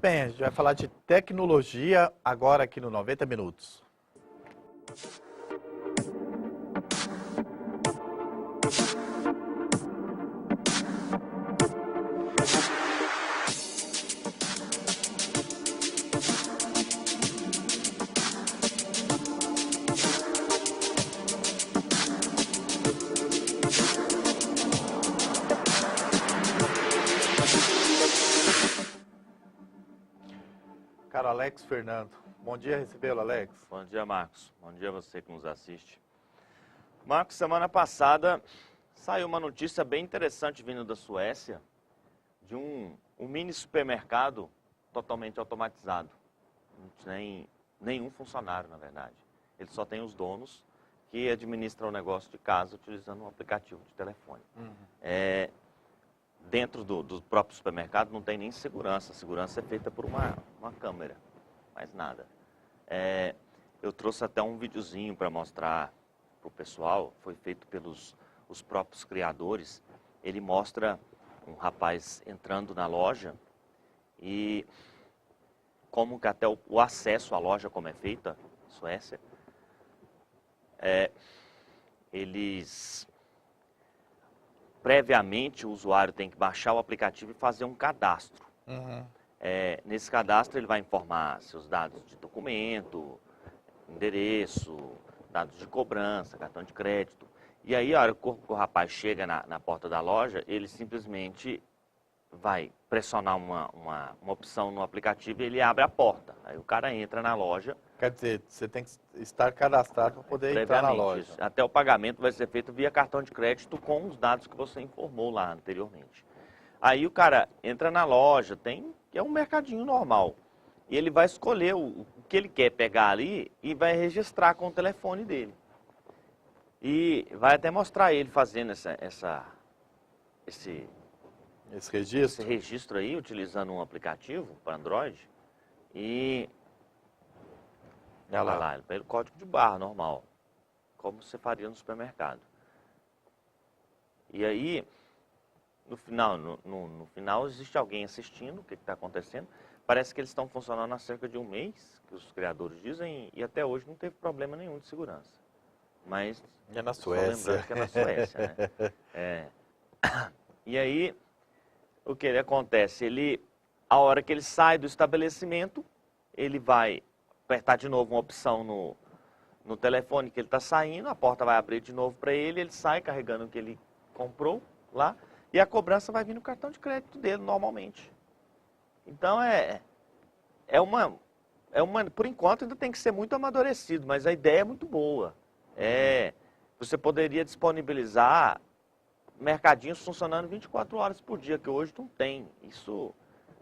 bem, a gente vai falar de tecnologia agora aqui no 90 Minutos. Cara, Alex Fernando. Bom dia, recebê-lo, Alex. Bom dia, Marcos. Bom dia a você que nos assiste. Marcos, semana passada saiu uma notícia bem interessante vindo da Suécia de um mini supermercado totalmente automatizado. Não tem nenhum funcionário, na verdade. Ele só tem os donos que administram o negócio de casa utilizando um aplicativo de telefone. Dentro do próprio supermercado não tem nem segurança. A segurança é feita por uma câmera, mais nada. Eu trouxe até um videozinho para mostrar para o pessoal. Foi feito pelos os próprios criadores. Ele mostra um rapaz entrando na loja e como que até o acesso à loja, como é feita na Suécia, previamente o usuário tem que baixar o aplicativo e fazer um cadastro. Nesse cadastro ele vai informar seus dados de documento, endereço, dados de cobrança, cartão de crédito. E aí, a hora que o rapaz chega na porta da loja, ele simplesmente vai pressionar uma opção no aplicativo e ele abre a porta. Aí o cara entra na loja. Quer dizer, você tem que estar cadastrado para poder entrar na loja. Isso. Até o pagamento vai ser feito via cartão de crédito com os dados que você informou lá anteriormente. Aí o cara entra na loja, é um mercadinho normal. E ele vai escolher o que ele quer pegar ali e vai registrar com o telefone dele. E vai até mostrar ele fazendo esse registro aí, utilizando um aplicativo para Android. E ela lá, ele pega o código de barra normal, como você faria no supermercado. E aí, no final existe alguém assistindo o que está acontecendo. Parece que eles estão funcionando há cerca de um mês, que os criadores dizem, e até hoje não teve problema nenhum de segurança. Mas é na Suécia. Lembrando que é na Suécia, né? E aí, o que acontece? A hora que ele sai do estabelecimento, ele vai apertar de novo uma opção no telefone que ele está saindo, a porta vai abrir de novo para ele sai carregando o que ele comprou lá, e a cobrança vai vir no cartão de crédito dele normalmente. Então por enquanto ainda tem que ser muito amadurecido, mas a ideia é muito boa. Você poderia disponibilizar mercadinhos funcionando 24 horas por dia, que hoje não tem. Isso,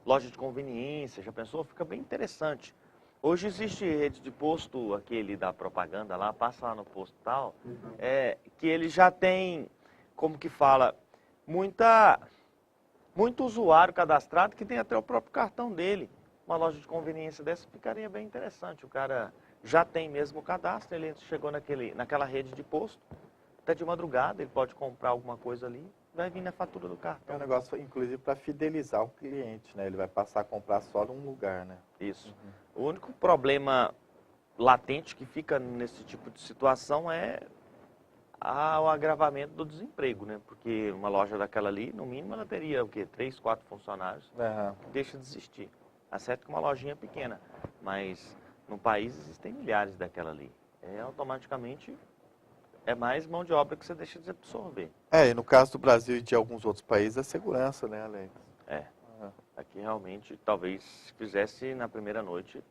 loja de conveniência, já pensou? Fica bem interessante. Hoje existe rede de posto, aquele da propaganda lá, passa lá no posto tal, que ele já tem, como que fala, muito usuário cadastrado que tem até o próprio cartão dele. Uma loja de conveniência dessa ficaria bem interessante. O cara já tem mesmo o cadastro, ele chegou naquela rede de posto, até de madrugada ele pode comprar alguma coisa ali, vai vir na fatura do cartão. É um negócio, inclusive, para fidelizar o cliente, né? Ele vai passar a comprar só num lugar, né? Isso. O único problema latente que fica nesse tipo de situação é o agravamento do desemprego, né? Porque uma loja daquela ali, no mínimo, ela teria o quê? 3, 4 funcionários que deixa de existir. É certo que uma lojinha pequena, mas no país existem milhares daquela ali. Automaticamente é mais mão de obra que você deixa de absorver. E no caso do Brasil e de alguns outros países, a segurança, né, Alex? Aqui realmente, talvez, se fizesse na primeira noite,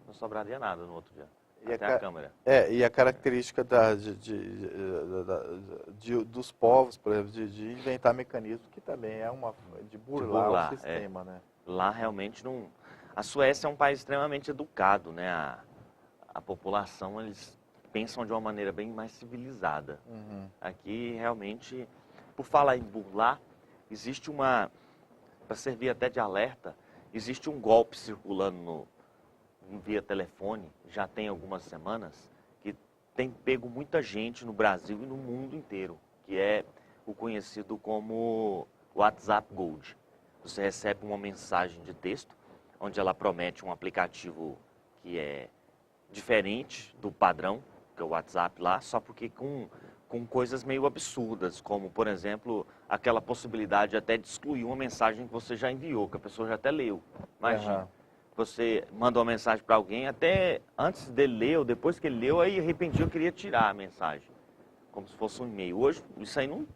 não sobraria nada no outro dia. Até a câmera. E a característica dos povos, por exemplo, de inventar mecanismos, que também é de burlar o sistema, né? Lá realmente não... A Suécia é um país extremamente educado, né? A população, eles pensam de uma maneira bem mais civilizada. Aqui, realmente, por falar em burlar, existe para servir até de alerta, existe um golpe circulando via telefone, já tem algumas semanas, que tem pego muita gente no Brasil e no mundo inteiro, que é o conhecido como WhatsApp Gold. Você recebe uma mensagem de texto, onde ela promete um aplicativo que é diferente do padrão, que é o WhatsApp lá, só porque com coisas meio absurdas, como, por exemplo, aquela possibilidade até de excluir uma mensagem que você já enviou, que a pessoa já até leu. Imagina, você manda uma mensagem para alguém, até antes dele ler, ou depois que ele leu, aí de repente eu queria tirar a mensagem, como se fosse um e-mail. Hoje, isso aí, não,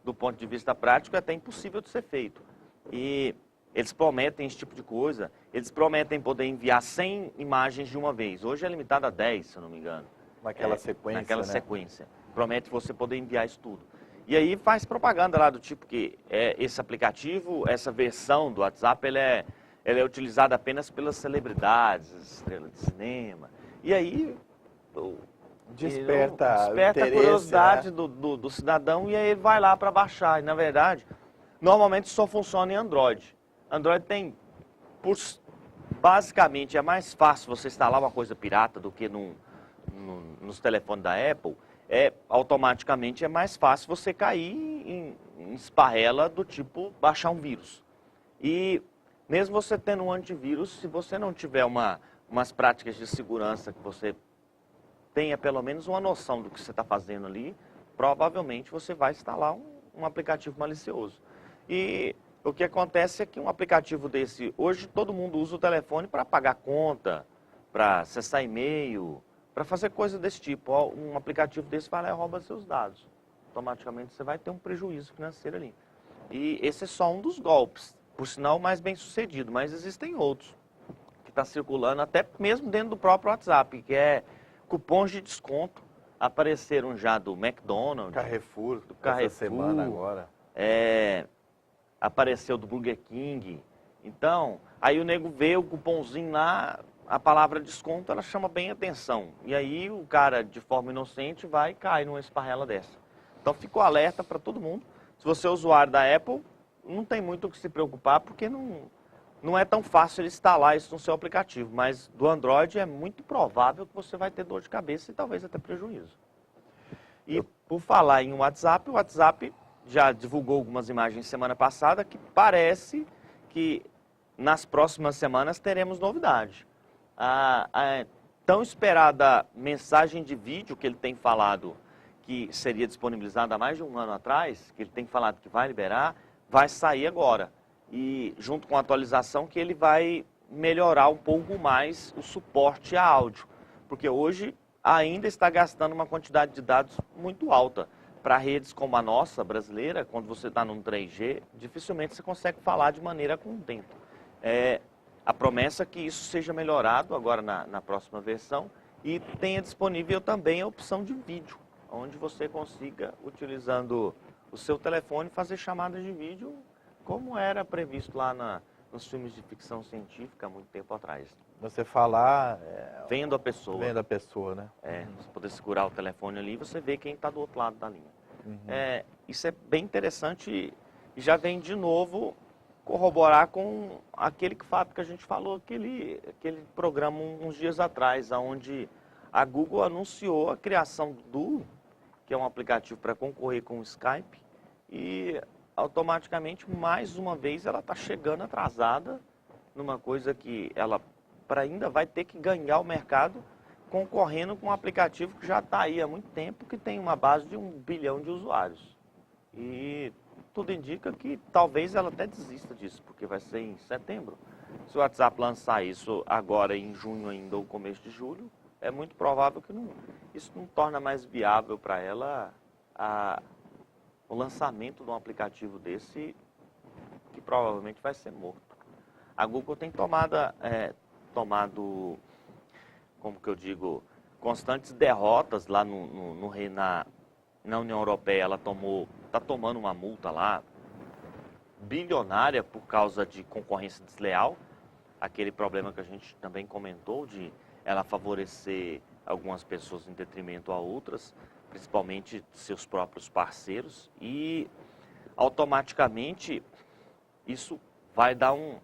do ponto de vista prático, é até impossível de ser feito. E eles prometem esse tipo de coisa, eles prometem poder enviar 100 imagens de uma vez. Hoje é limitado a 10, se eu não me engano. Naquela sequência, Naquela né? sequência. Promete você poder enviar isso tudo. E aí faz propaganda lá do tipo que esse aplicativo, essa versão do WhatsApp, ela é utilizada apenas pelas celebridades, estrelas de cinema. E aí Desperta a curiosidade, né, do cidadão, e aí ele vai lá para baixar. E na verdade, normalmente só funciona em Android. Android tem, basicamente, é mais fácil você instalar uma coisa pirata do que nos telefones da Apple. Automaticamente é mais fácil você cair em esparrela do tipo baixar um vírus. E mesmo você tendo um antivírus, se você não tiver umas práticas de segurança que você tenha pelo menos uma noção do que você está fazendo ali, provavelmente você vai instalar um aplicativo malicioso. E o que acontece é que um aplicativo desse, hoje todo mundo usa o telefone para pagar conta, para acessar e-mail, para fazer coisa desse tipo. Um aplicativo desse vai lá e rouba seus dados. Automaticamente você vai ter um prejuízo financeiro ali. E esse é só um dos golpes, por sinal mais bem sucedido, mas existem outros que está circulando até mesmo dentro do próprio WhatsApp, que é cupons de desconto. Apareceram já do McDonald's, Carrefour, do Carrefour, essa semana agora. Apareceu do Burger King. Então, aí o nego vê o cupomzinho lá, a palavra desconto, ela chama bem atenção. E aí o cara, de forma inocente, vai cair numa esparrela dessa. Então, ficou alerta para todo mundo. Se você é usuário da Apple, não tem muito o que se preocupar, porque não é tão fácil ele instalar isso no seu aplicativo. Mas do Android é muito provável que você vai ter dor de cabeça e talvez até prejuízo. E por falar em WhatsApp, o WhatsApp já divulgou algumas imagens semana passada que parece que nas próximas semanas teremos novidade. A tão esperada mensagem de vídeo que ele tem falado que seria disponibilizada há mais de um ano atrás, que ele tem falado que vai liberar, vai sair agora. E junto com a atualização que ele vai melhorar um pouco mais o suporte a áudio. Porque hoje ainda está gastando uma quantidade de dados muito alta. Para redes como a nossa, brasileira, quando você está num 3G, dificilmente você consegue falar de maneira contente. A promessa é que isso seja melhorado agora na próxima versão e tenha disponível também a opção de vídeo, onde você consiga, utilizando o seu telefone, fazer chamadas de vídeo, como era previsto lá nos filmes de ficção científica há muito tempo atrás. Você falar... Vendo a pessoa. Vendo a pessoa, né? Você poder segurar o telefone ali e você vê quem está do outro lado da linha. Uhum. Isso é bem interessante e já vem de novo corroborar com aquele fato que a gente falou, aquele programa uns dias atrás, onde a Google anunciou a criação do Duo, que é um aplicativo para concorrer com o Skype, e automaticamente, mais uma vez, ela está chegando atrasada numa coisa que ela ainda vai ter que ganhar o mercado concorrendo com um aplicativo que já está aí há muito tempo, que tem uma base de 1 bilhão de usuários. E tudo indica que talvez ela até desista disso, porque vai ser em setembro. Se o WhatsApp lançar isso agora em junho ainda ou começo de julho, é muito provável que isso não torna mais viável para ela o lançamento de um aplicativo desse, que provavelmente vai ser morto. A Google tem tomado, como que eu digo, constantes derrotas lá na União Europeia. Ela está tomando uma multa lá bilionária por causa de concorrência desleal, aquele problema que a gente também comentou de ela favorecer algumas pessoas em detrimento a outras, principalmente seus próprios parceiros, e automaticamente isso vai dar um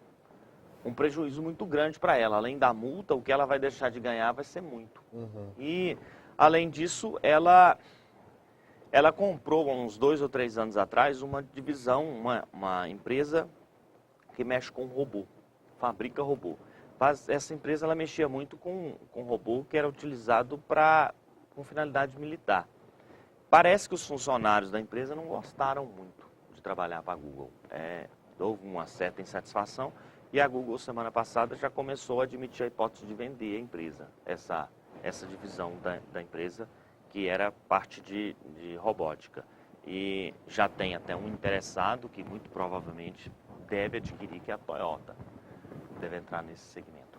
prejuízo muito grande para ela. Além da multa, o que ela vai deixar de ganhar vai ser muito. Uhum. E, além disso, ela comprou, há uns 2 ou 3 anos atrás, uma divisão, uma empresa que mexe com robô, fabrica robô. essa empresa ela mexia muito com robô que era utilizado com finalidade militar. Parece que os funcionários da empresa não gostaram muito de trabalhar para a Google. Houve uma certa insatisfação e a Google, semana passada, já começou a admitir a hipótese de vender a empresa, essa divisão da empresa, que era parte de robótica. E já tem até um interessado que muito provavelmente deve adquirir, que é a Toyota. Deve entrar nesse segmento.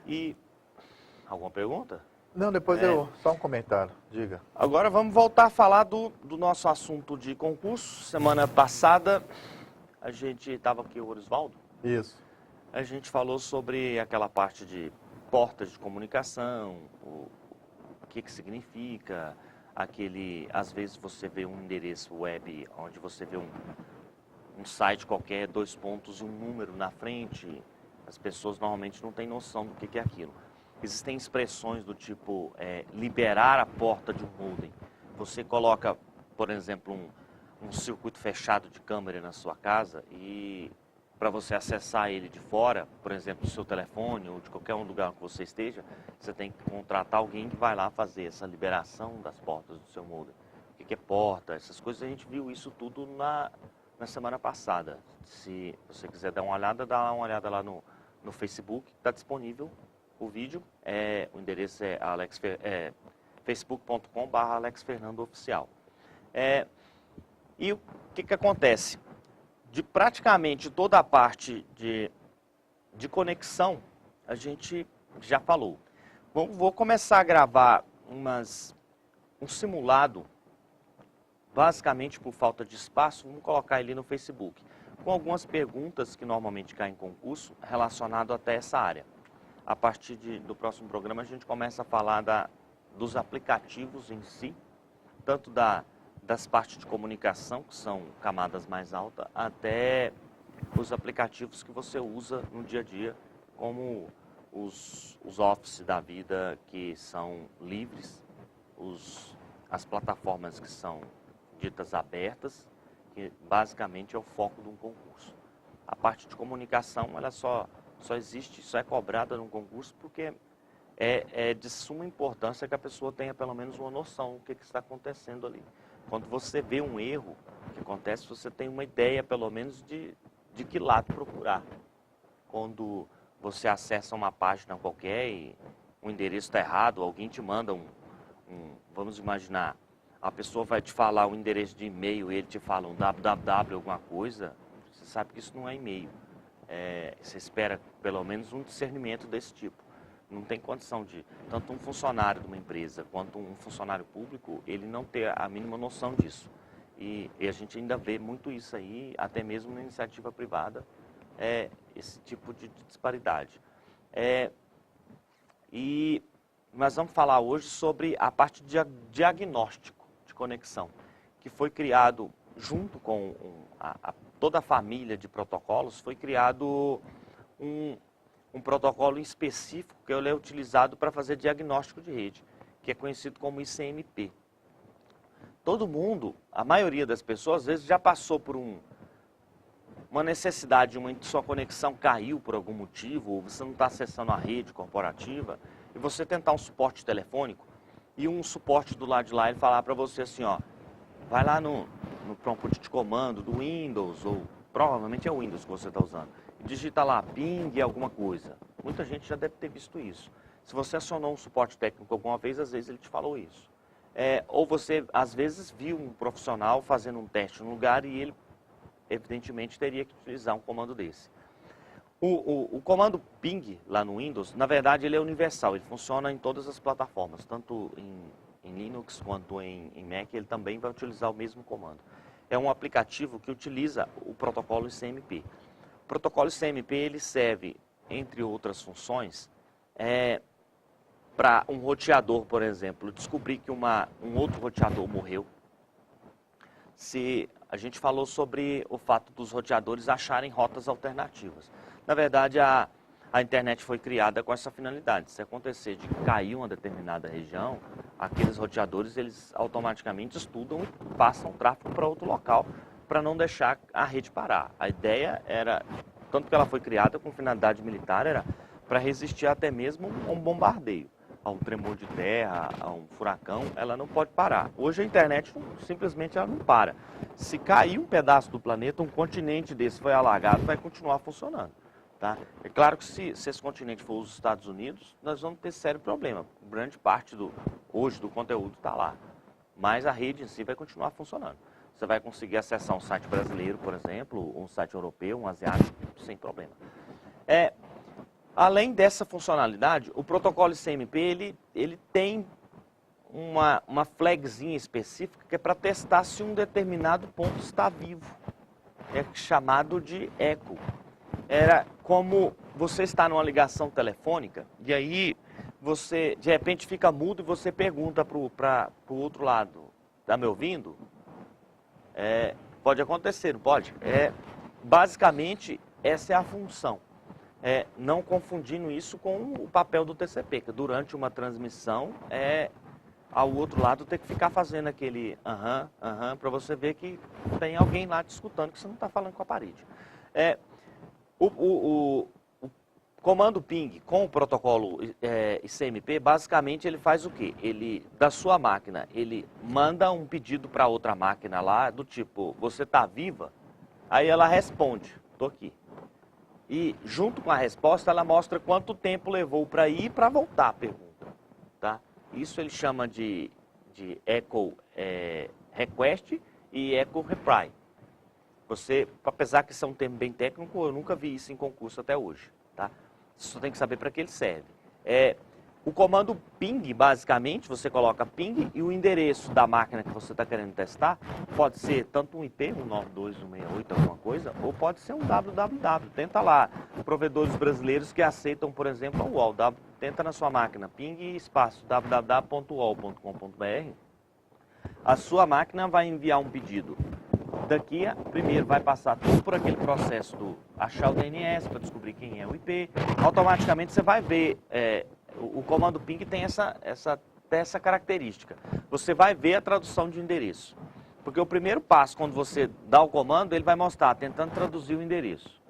E alguma pergunta? Não, depois só um comentário, diga. Agora vamos voltar a falar do nosso assunto de concurso. Semana passada a gente estava aqui, o Orisvaldo. Isso. A gente falou sobre aquela parte de portas de comunicação, o que significa, às vezes você vê um endereço web onde você vê um site qualquer, 2 pontos e um número na frente. As pessoas normalmente não têm noção do que é aquilo. Existem expressões do tipo liberar a porta de um modem. Você coloca, por exemplo, um circuito fechado de câmera na sua casa e para você acessar ele de fora, por exemplo, do seu telefone ou de qualquer lugar que você esteja, você tem que contratar alguém que vai lá fazer essa liberação das portas do seu modem. O que é porta? Essas coisas, a gente viu isso tudo na semana passada. Se você quiser dar uma olhada lá no Facebook, está disponível o vídeo. O endereço é facebook.com/AlexFernandoOficial. E o que acontece? De praticamente toda a parte de conexão, a gente já falou. Vou começar a gravar um simulado, basicamente por falta de espaço, vamos colocar ele no Facebook, com algumas perguntas que normalmente caem em concurso, relacionado até essa área. A partir do próximo programa, a gente começa a falar dos aplicativos em si, tanto das partes de comunicação, que são camadas mais altas, até os aplicativos que você usa no dia a dia, como os Office da vida, que são livres, as plataformas que são ditas abertas, que basicamente é o foco de um concurso. A parte de comunicação, ela só existe, só é cobrada num concurso porque é de suma importância que a pessoa tenha pelo menos uma noção do que está acontecendo ali. Quando você vê um erro que acontece, você tem uma ideia, pelo menos, de que lado procurar. Quando você acessa uma página qualquer e o endereço está errado, alguém te manda vamos imaginar, a pessoa vai te falar um endereço de e-mail e ele te fala um www, alguma coisa, você sabe que isso não é e-mail. Você espera, pelo menos, um discernimento desse tipo. Não tem condição de, tanto um funcionário de uma empresa quanto um funcionário público, ele não ter a mínima noção disso. E a gente ainda vê muito isso aí, até mesmo na iniciativa privada, esse tipo de disparidade. E nós vamos falar hoje sobre a parte de diagnóstico de conexão, que foi criado junto com toda a família de protocolos, foi criado um protocolo específico que ele é utilizado para fazer diagnóstico de rede, que é conhecido como ICMP. Todo mundo, a maioria das pessoas, às vezes já passou por uma necessidade, sua conexão caiu por algum motivo, ou você não está acessando a rede corporativa, e você tentar um suporte telefônico, e um suporte do lado de lá, ele falar para você assim, ó, vai lá no prompt de comando do Windows, ou provavelmente é o Windows que você está usando, digita lá ping alguma coisa. Muita gente já deve ter visto isso. Se você acionou um suporte técnico alguma vez, às vezes ele te falou isso. Ou você, às vezes, viu um profissional fazendo um teste no lugar e ele, evidentemente, teria que utilizar um comando desse. O comando ping lá no Windows, na verdade, ele é universal. Ele funciona em todas as plataformas, tanto em Linux quanto em Mac, ele também vai utilizar o mesmo comando. É um aplicativo que utiliza o protocolo ICMP. O protocolo ICMP ele serve, entre outras funções, para um roteador, por exemplo, descobrir que um outro roteador morreu. Se a gente falou sobre o fato dos roteadores acharem rotas alternativas. Na verdade, a internet foi criada com essa finalidade. Se acontecer de cair uma determinada região, aqueles roteadores eles automaticamente estudam e passam o tráfego para outro local, para não deixar a rede parar. A ideia era tanto que ela foi criada com finalidade militar, era para resistir até mesmo a um bombardeio, a um tremor de terra, a um furacão, ela não pode parar. Hoje a internet simplesmente ela não para. Se cair um pedaço do planeta, um continente desse foi alagado, vai continuar funcionando. Tá? É claro que se esse continente for os Estados Unidos, nós vamos ter sério problema. Grande parte hoje do conteúdo está lá. Mas a rede em si vai continuar funcionando. Você vai conseguir acessar um site brasileiro, por exemplo, um site europeu, um asiático, sem problema. Além dessa funcionalidade, o protocolo ICMP ele tem uma flagzinha específica que é para testar se um determinado ponto está vivo. É chamado de eco. Era como você está numa ligação telefônica e aí você de repente fica mudo e você pergunta para o outro lado, está me ouvindo? Pode acontecer, não pode? Basicamente, essa é a função. Não confundindo isso com o papel do TCP, que durante uma transmissão ao outro lado ter que ficar fazendo aquele para você ver que tem alguém lá te escutando, que você não está falando com a parede. O comando ping com o protocolo ICMP, basicamente ele faz o quê? Ele, da sua máquina, ele manda um pedido para outra máquina lá, do tipo, você está viva? Aí ela responde, estou aqui. E junto com a resposta, ela mostra quanto tempo levou para ir e para voltar a pergunta. Tá? Isso ele chama de echo request e echo reply. Você, apesar que isso é um termo bem técnico, eu nunca vi isso em concurso até hoje. Tá? Você só tem que saber para que ele serve. O comando ping, basicamente, você coloca ping e o endereço da máquina que você está querendo testar pode ser tanto um IP, 192.168, alguma coisa, ou pode ser um www. Tenta lá, provedores brasileiros que aceitam, por exemplo, a UOL. Tenta na sua máquina, ping espaço www.uol.com.br. A sua máquina vai enviar um pedido. Daqui, primeiro vai passar tudo por aquele processo do achar o DNS para descobrir quem é o IP. Automaticamente você vai ver, o comando ping tem essa característica. Você vai ver a tradução de endereço. Porque o primeiro passo, quando você dá o comando, ele vai mostrar, tentando traduzir o endereço.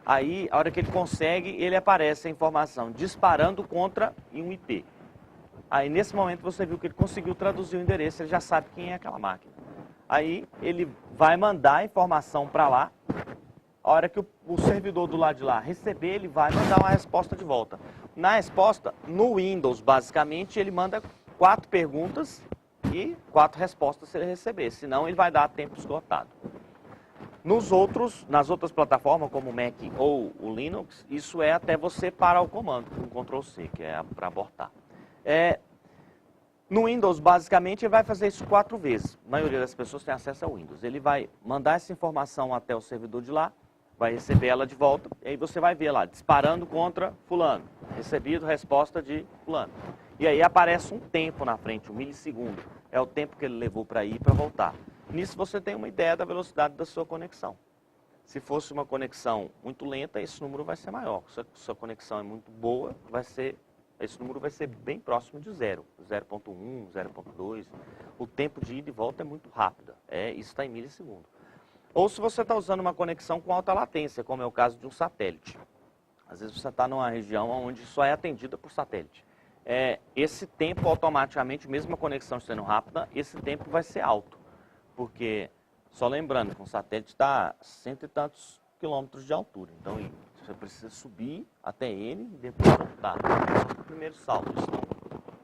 Aí, a hora que ele consegue, ele aparece a informação, disparando contra um IP. Aí, nesse momento, você viu que ele conseguiu traduzir o endereço, ele já sabe quem é aquela máquina. Aí ele vai mandar a informação para lá. A hora que o servidor do lado de lá receber, ele vai mandar uma resposta de volta. Na resposta, no Windows, basicamente, ele manda 4 perguntas e 4 respostas se ele receber. Senão, ele vai dar tempo esgotado. Nas outras plataformas, como o Mac ou o Linux, isso é até você parar o comando com Ctrl+C, que é para abortar. No Windows, basicamente, ele vai fazer isso 4 vezes. A maioria das pessoas tem acesso ao Windows. Ele vai mandar essa informação até o servidor de lá, vai receber ela de volta, e aí você vai ver lá, disparando contra fulano, recebido resposta de fulano. E aí aparece um tempo na frente, 1 milissegundo. É o tempo que ele levou para ir e para voltar. Nisso você tem uma ideia da velocidade da sua conexão. Se fosse uma conexão muito lenta, esse número vai ser maior. Se a sua conexão é muito boa, esse número vai ser bem próximo de 0, 0.1, 0.2. O tempo de ida e volta é muito rápido, isso está em milissegundo. Ou se você está usando uma conexão com alta latência, como é o caso de um satélite. Às vezes você está numa região onde só é atendida por satélite. Esse tempo automaticamente, mesmo a conexão sendo rápida, esse tempo vai ser alto. Porque, só lembrando que um satélite está a 100 e tantos quilômetros de altura. Então, você precisa subir até ele e depois voltar. O primeiro salto. Então,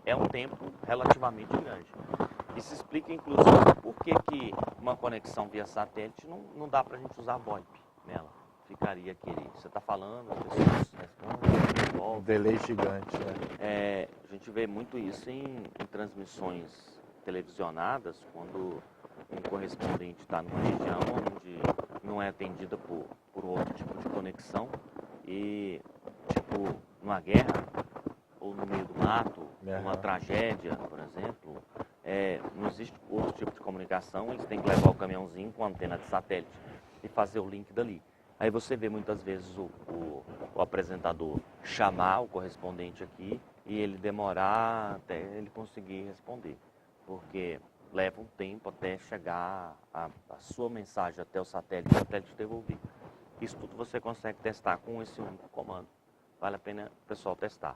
é um tempo relativamente grande. Isso explica, inclusive, por que uma conexão via satélite não dá para a gente usar VoIP nela. Ficaria aquele... Você está falando, as pessoas respondem, voltam. Um delay gigante, A gente vê muito isso em transmissões televisionadas, quando um correspondente está numa região onde não é atendida por outro tipo de conexão e, tipo, numa guerra ou no meio do mato, numa tragédia, por exemplo, não existe outro tipo de comunicação, eles têm que levar o caminhãozinho com a antena de satélite e fazer o link dali. Aí você vê muitas vezes o apresentador chamar o correspondente aqui e ele demorar até ele conseguir responder, porque leva um tempo até chegar a sua mensagem até o satélite devolver. Isso tudo você consegue testar com esse único comando. Vale a pena o pessoal testar.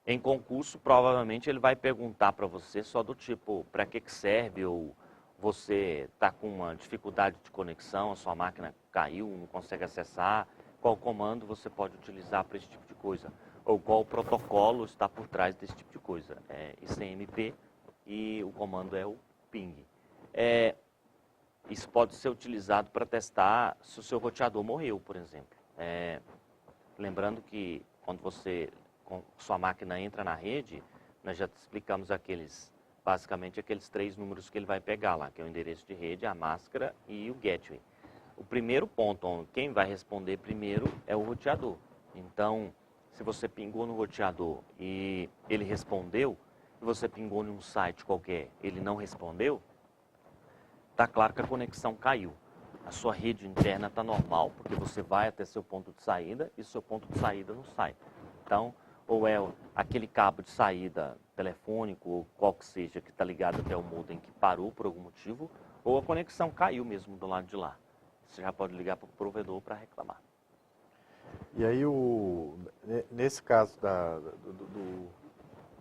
Em concurso, provavelmente ele vai perguntar para você só do tipo, para que serve, ou você está com uma dificuldade de conexão, a sua máquina caiu, não consegue acessar, qual comando você pode utilizar para esse tipo de coisa, ou qual protocolo está por trás desse tipo de coisa. ICMP e o comando é o ping. Isso pode ser utilizado para testar se o seu roteador morreu, por exemplo. Lembrando que quando sua máquina entra na rede, nós já explicamos basicamente aqueles 3 números que ele vai pegar lá, que é o endereço de rede, a máscara e o gateway. O primeiro ponto, quem vai responder primeiro é o roteador. Então, se você pingou no roteador e ele respondeu, e você pingou num site qualquer, ele não respondeu, está claro que a conexão caiu. A sua rede interna está normal, porque você vai até seu ponto de saída e seu ponto de saída não sai. Então, ou é aquele cabo de saída telefônico, ou qual que seja, que está ligado até o modem que parou por algum motivo, ou a conexão caiu mesmo do lado de lá. Você já pode ligar para o provedor para reclamar. E aí, nesse caso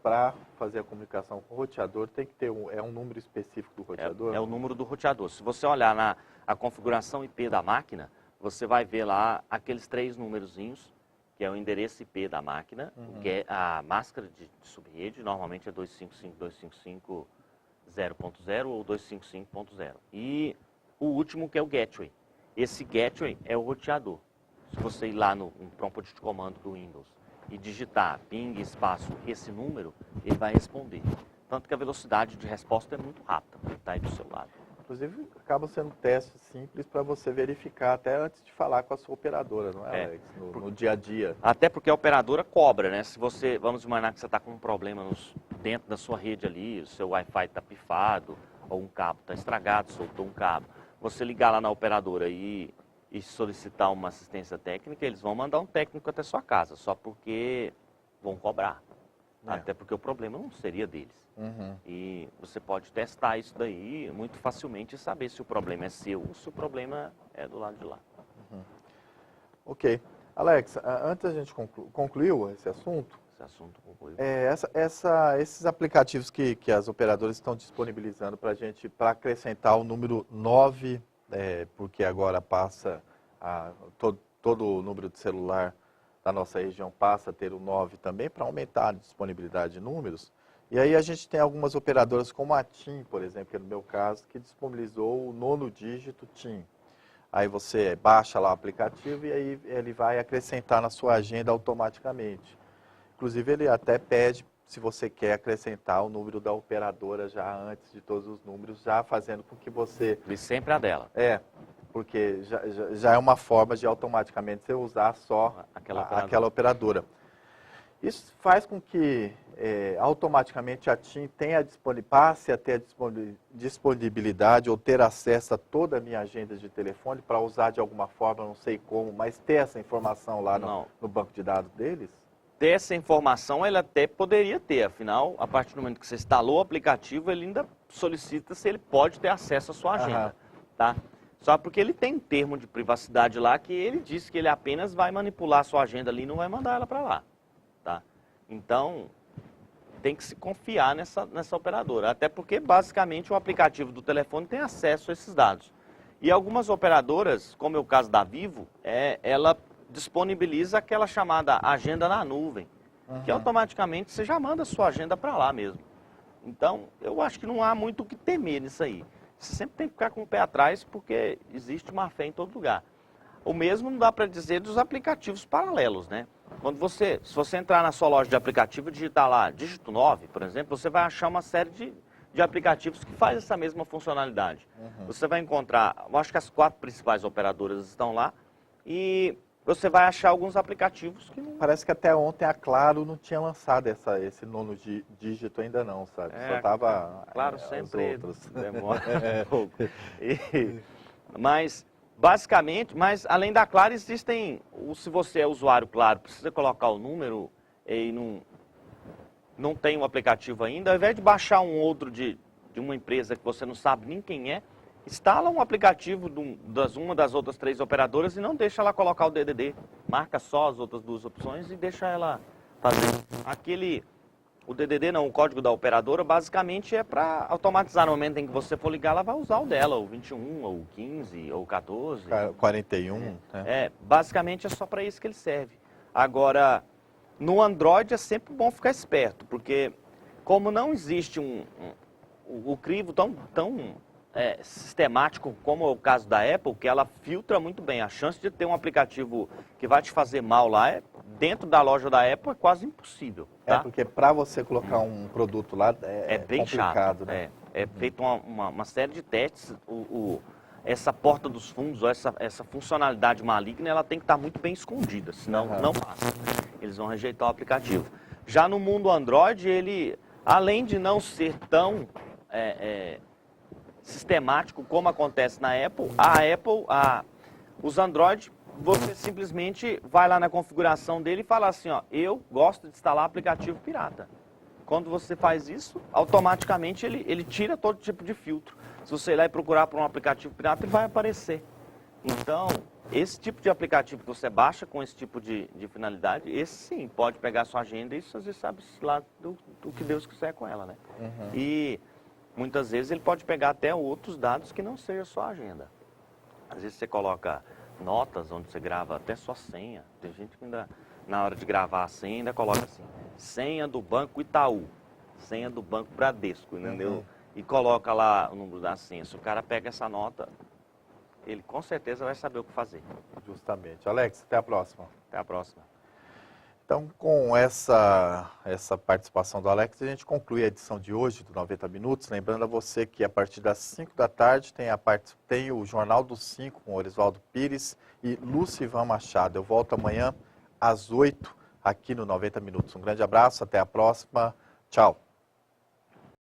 para fazer a comunicação com o roteador, tem que ter um número específico do roteador? É o número do roteador. Se você olhar na configuração IP da máquina, você vai ver lá aqueles 3 númerozinhos, que é o endereço IP da máquina, que é a máscara de subrede, normalmente é 255.255.0.0 ou 255.0. E o último, que é o gateway. Esse gateway é o roteador. Se você ir lá no prompt de comando do Windows e digitar ping espaço esse número, ele vai responder. Tanto que a velocidade de resposta é muito rápida, ele está aí do seu lado. Inclusive, acaba sendo um teste simples para você verificar até antes de falar com a sua operadora, não é, Alex? No dia a dia. Até porque a operadora cobra, né? Se você, vamos imaginar que você está com um problema dentro da sua rede ali, o seu Wi-Fi está pifado, ou um cabo está estragado, soltou um cabo. Você ligar lá na operadora e solicitar uma assistência técnica, eles vão mandar um técnico até sua casa, só porque vão cobrar. Até porque o problema não seria deles. E você pode testar isso daí muito facilmente e saber se o problema é seu ou se o problema é do lado de lá. Ok. Alex, antes a gente concluiu esse assunto. Esse assunto concluiu. Esses aplicativos que as operadoras estão disponibilizando para a gente, para acrescentar o número 9, porque agora passa, todo o número de celular da nossa região passa a ter o 9 também, para aumentar a disponibilidade de números. E aí a gente tem algumas operadoras como a TIM, por exemplo, que é no meu caso, que disponibilizou o 9º dígito TIM. Aí você baixa lá o aplicativo e aí ele vai acrescentar na sua agenda automaticamente. Inclusive ele até pede se você quer acrescentar o número da operadora já antes de todos os números, já fazendo com que você... E sempre a dela. Porque já é uma forma de automaticamente você usar só aquela operadora. Isso faz com que automaticamente a TIM passe a ter a disponibilidade ou ter acesso a toda a minha agenda de telefone para usar de alguma forma, não sei como, mas ter essa informação lá no banco de dados deles? Ter essa informação ele até poderia ter, afinal, a partir do momento que você instalou o aplicativo, ele ainda solicita se ele pode ter acesso à sua agenda, tá? Só porque ele tem um termo de privacidade lá que ele diz que ele apenas vai manipular a sua agenda ali e não vai mandar ela para lá, tá? Então, tem que se confiar nessa operadora, até porque basicamente o aplicativo do telefone tem acesso a esses dados. E algumas operadoras, como é o caso da Vivo, ela disponibiliza aquela chamada agenda na nuvem, que automaticamente você já manda a sua agenda para lá mesmo. Então, eu acho que não há muito o que temer nisso aí. Você sempre tem que ficar com o pé atrás, porque existe má fé em todo lugar. O mesmo não dá para dizer dos aplicativos paralelos, né? Se você entrar na sua loja de aplicativo e digitar lá dígito 9, por exemplo, você vai achar uma série de aplicativos que faz essa mesma funcionalidade. Você vai encontrar, eu acho que as 4 principais operadoras estão lá, e você vai achar alguns aplicativos que não... Parece que até ontem a Claro não tinha lançado esse 9º dígito ainda não, sabe? Só estava Claro, sempre outros. Demora um pouco. Mas, basicamente, além da Claro, existem... Se você é usuário Claro, precisa colocar o número e não tem um aplicativo ainda, ao invés de baixar um outro de uma empresa que você não sabe nem quem é, instala um aplicativo uma das outras 3 operadoras e não deixa ela colocar o DDD. Marca só as outras 2 opções e deixa ela fazer. O DDD não, o código da operadora, basicamente é para automatizar. No momento em que você for ligar, ela vai usar o dela, o 21, ou o 15, ou o 14. 41. Basicamente é só para isso que ele serve. Agora, no Android é sempre bom ficar esperto, porque como não existe o crivo tão sistemático como é o caso da Apple, que ela filtra muito bem. A chance de ter um aplicativo que vai te fazer mal lá, dentro da loja da Apple, é quase impossível. Tá? Porque para você colocar um produto lá é bem complicado, chato. né? É feito uma série de testes. Essa porta dos fundos, ou essa funcionalidade maligna, ela tem que estar muito bem escondida, senão não passa. Eles vão rejeitar o aplicativo. Já no mundo Android, ele, além de não ser tão sistemático como acontece na Apple, os Android, você simplesmente vai lá na configuração dele e fala assim, ó, eu gosto de instalar aplicativo pirata. Quando você faz isso, automaticamente ele tira todo tipo de filtro. Se você ir lá e procurar por um aplicativo pirata, ele vai aparecer. Então, esse tipo de aplicativo que você baixa com esse tipo de finalidade, esse sim, pode pegar a sua agenda e você sabe lá do que Deus quiser com ela, né? E muitas vezes ele pode pegar até outros dados que não seja sua agenda. Às vezes você coloca notas onde você grava até sua senha. Tem gente que ainda, na hora de gravar a senha, ainda coloca assim, senha do Banco Itaú, senha do Banco Bradesco, entendeu? E coloca lá o número da senha. Se o cara pega essa nota, ele com certeza vai saber o que fazer. Justamente. Alex, até a próxima. Até a próxima. Então, com essa participação do Alex, a gente conclui a edição de hoje do 90 Minutos. Lembrando a você que a partir das 5 da tarde tem o Jornal dos 5 com Orisvaldo Pires e Lucivan Machado. Eu volto amanhã às 8 aqui no 90 Minutos. Um grande abraço, até a próxima. Tchau.